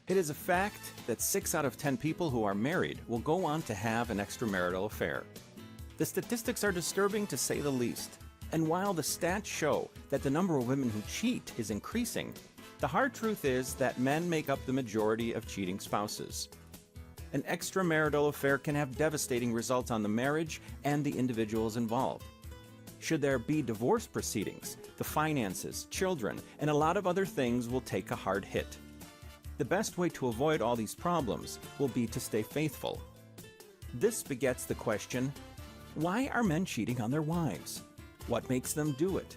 It is a fact that 6 out of 10 people who are married will go on to have an extramarital affair. The statistics are disturbing to say the least, and while the stats show that the number of women who cheat is increasing, the hard truth is that men make up the majority of cheating spouses. An extramarital affair can have devastating results on the marriage and the individuals involved. Should there be divorce proceedings, the finances, children, and a lot of other things will take a hard hit. The best way to avoid all these problems will be to stay faithful. This begets the question, why are men cheating on their wives? What makes them do it?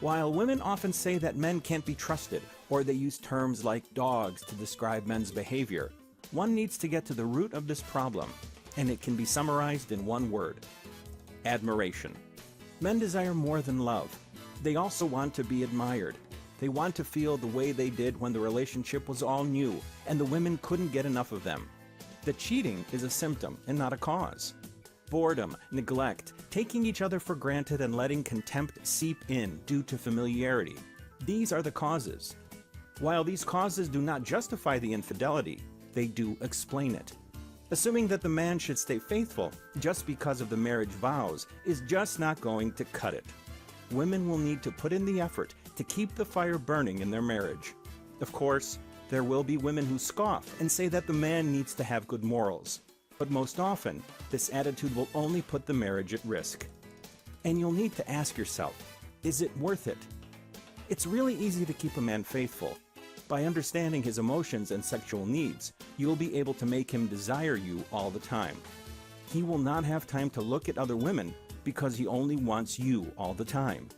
While women often say that men can't be trusted, or they use terms like dogs to describe men's behavior, one needs to get to the root of this problem, and it can be summarized in one word: admiration. Men desire more than love. They also want to be admired. They want to feel the way they did when the relationship was all new and the women couldn't get enough of them. The cheating is a symptom and not a cause. Boredom, neglect, taking each other for granted and letting contempt seep in due to familiarity. These are the causes. While these causes do not justify the infidelity, they do explain it. Assuming that the man should stay faithful just because of the marriage vows is just not going to cut it. Women will need to put in the effort to keep the fire burning in their marriage. Of course, there will be women who scoff and say that the man needs to have good morals. But most often, this attitude will only put the marriage at risk. And you'll need to ask yourself, is it worth it? It's really easy to keep a man faithful. By understanding his emotions and sexual needs, you'll be able to make him desire you all the time. He will not have time to look at other women because he only wants you all the time.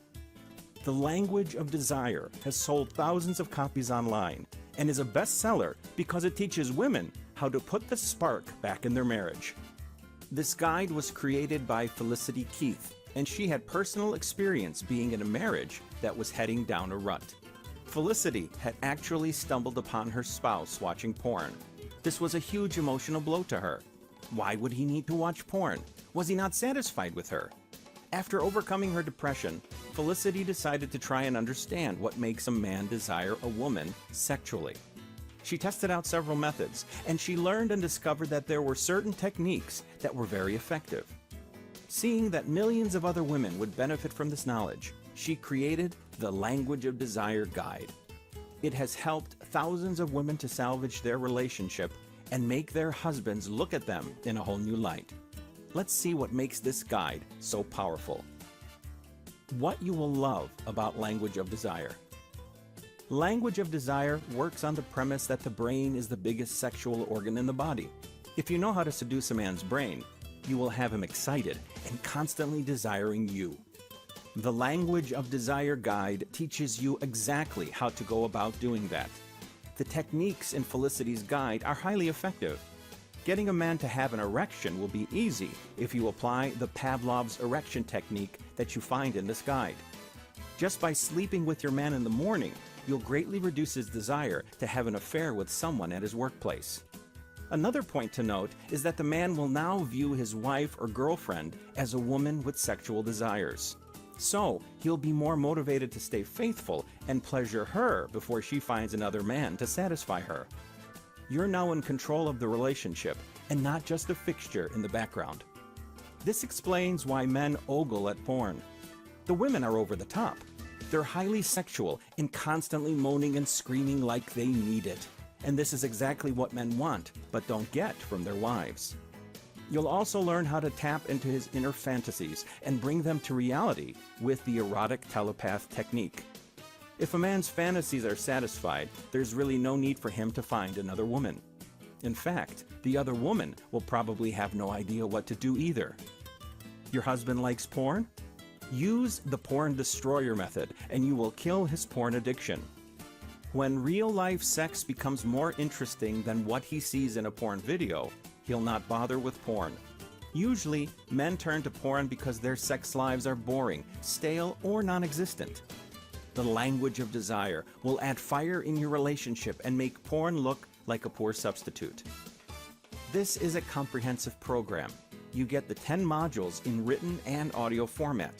The Language of Desire has sold thousands of copies online and is a bestseller because it teaches women how to put the spark back in their marriage. This guide was created by Felicity Keith, and she had personal experience being in a marriage that was heading down a rut. Felicity had actually stumbled upon her spouse watching porn. This was a huge emotional blow to her. Why would he need to watch porn? Was he not satisfied with her? After overcoming her depression, Felicity decided to try and understand what makes a man desire a woman sexually. She tested out several methods, and she learned and discovered that there were certain techniques that were very effective. Seeing that millions of other women would benefit from this knowledge, she created the Language of Desire Guide. It has helped thousands of women to salvage their relationship and make their husbands look at them in a whole new light. Let's see what makes this guide so powerful. What you will love about Language of Desire. Language of Desire works on the premise that the brain is the biggest sexual organ in the body. If you know how to seduce a man's brain, you will have him excited and constantly desiring you. The Language of Desire Guide teaches you exactly how to go about doing that. The techniques in Felicity's guide are highly effective. Getting a man to have an erection will be easy if you apply the Pavlov's erection technique that you find in this guide. Just by sleeping with your man in the morning, you'll greatly reduce his desire to have an affair with someone at his workplace. Another point to note is that the man will now view his wife or girlfriend as a woman with sexual desires. So, he'll be more motivated to stay faithful and pleasure her before she finds another man to satisfy her. You're now in control of the relationship and not just a fixture in the background. This explains why men ogle at porn. The women are over the top. They're highly sexual and constantly moaning and screaming like they need it. And this is exactly what men want, but don't get from their wives. You'll also learn how to tap into his inner fantasies and bring them to reality with the erotic telepath technique. If a man's fantasies are satisfied, there's really no need for him to find another woman. In fact, the other woman will probably have no idea what to do either. Your husband likes porn? Use the porn destroyer method and you will kill his porn addiction. When real-life sex becomes more interesting than what he sees in a porn video, he'll not bother with porn. Usually, men turn to porn because their sex lives are boring, stale, or non-existent. The Language of Desire will add fire in your relationship and make porn look like a poor substitute. This is a comprehensive program. You get the 10 modules in written and audio format.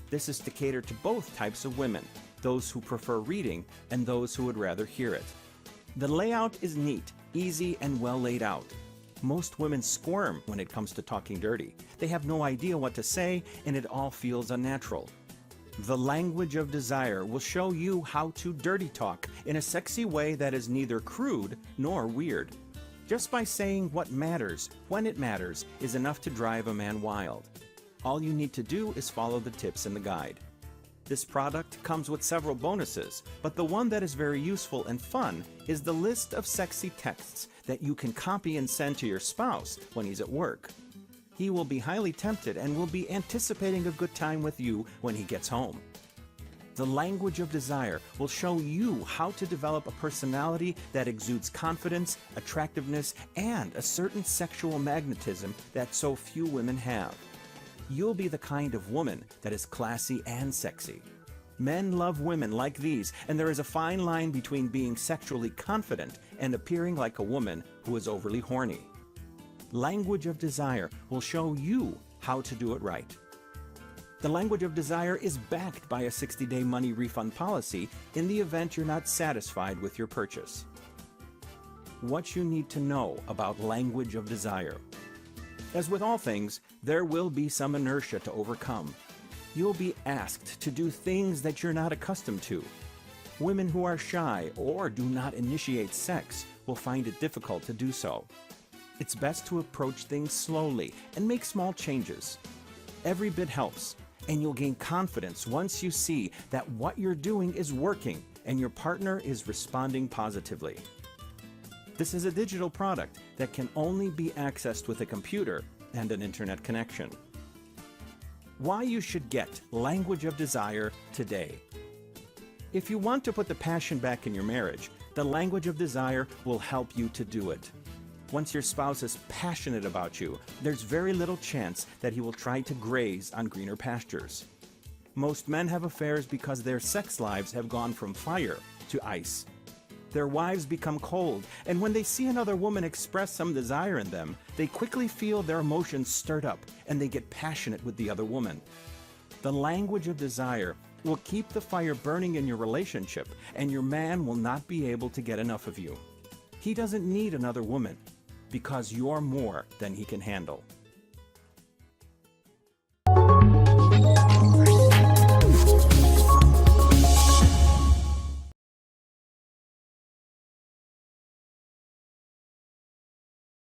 This is to cater to both types of women, those who prefer reading and those who would rather hear it. The layout is neat, easy, and well laid out. Most women squirm when it comes to talking dirty. They have no idea what to say, and it all feels unnatural. The language of desire will show you how to dirty talk in a sexy way that is neither crude nor weird. Just by saying what matters, when it matters, is enough to drive a man wild. All you need to do is follow the tips in the guide. This product comes with several bonuses, but the one that is very useful and fun is the list of sexy texts that you can copy and send to your spouse when he's at work. He will be highly tempted and will be anticipating a good time with you when he gets home. The language of desire will show you how to develop a personality that exudes confidence, attractiveness, and a certain sexual magnetism that so few women have. You'll be the kind of woman that is classy and sexy. Men love women like these, and there is a fine line between being sexually confident and appearing like a woman who is overly horny. Language of desire will show you how to do it right. The language of desire is backed by a 60-day money refund policy in the event you're not satisfied with your purchase. What you need to know about language of desire. As with all things, there will be some inertia to overcome. You'll be asked to do things that you're not accustomed to. Women who are shy or do not initiate sex will find it difficult to do so. It's best to approach things slowly and make small changes. Every bit helps, and you'll gain confidence once you see that what you're doing is working and your partner is responding positively. This is a digital product that can only be accessed with a computer and an internet connection. Why you should get Language of Desire today. If you want to put the passion back in your marriage, the Language of Desire will help you to do it. Once your spouse is passionate about you, there's very little chance that he will try to graze on greener pastures. Most men have affairs because their sex lives have gone from fire to ice. Their wives become cold, and when they see another woman express some desire in them, they quickly feel their emotions stirred up, and they get passionate with the other woman. The language of desire will keep the fire burning in your relationship, and your man will not be able to get enough of you. He doesn't need another woman, because you're more than he can handle.